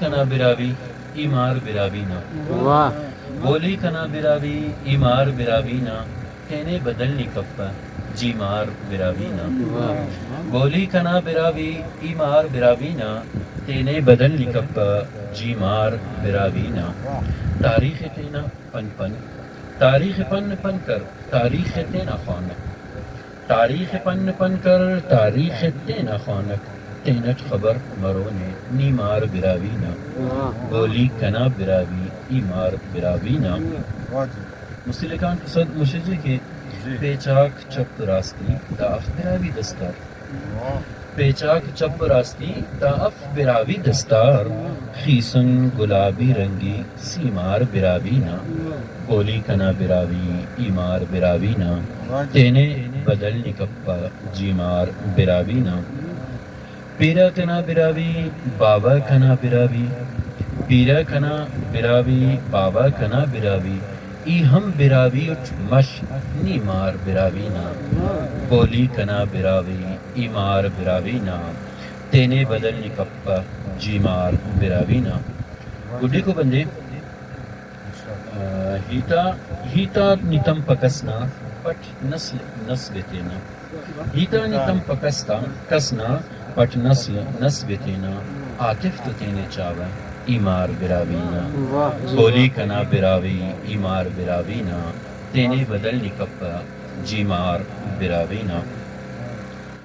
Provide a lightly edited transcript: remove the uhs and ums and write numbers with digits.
کنا براوی ایمار براوینا واہ بولی کنا براوی ایمار براوینا تینے بدلنی کپا جیمار براوینا بولی کنا براوی ایمار براوینا تینے بدلنی کپا جیمار براوینا تاریخ تینا پن پن تاریخ پن پن کر تاریخ تینا خوانک تاریخ پن پن کر تاریخ تینا خوانک تینٹ خبر مرونے نیمار براوینا بولی کنا براوی ایمار براوینا مسلکان قصد مشجع کے پیچاک چپ راستی دا اف براوی دستار پیچاک چپ راستی دا اف براوی دستار خیسن گلابی رنگی سیمار براوینا بولی کنا براوی ایمار براوینا تینے بدل نکپا جیمار براوینا پیرا کنا براوی بابا کنا براوی پیرا کنا براوی بابا کنا براوی ای ہم براوی اٹھ مش نیمار براوینا بولی کنا براوی ایمار براوینا تینے بدل نکپا جیمار براوینا گڈی کو بندے ہیتا نیتم پکسنا پٹ نسل نسبتینا ہیتا نیتم پکستا کسنا پٹ نسل نسبتینا عاطف تو تینے چاوا ایمار براوینا بولی کنا براوی ایمار براوینا تینے بدل نکپا جیمار براوینا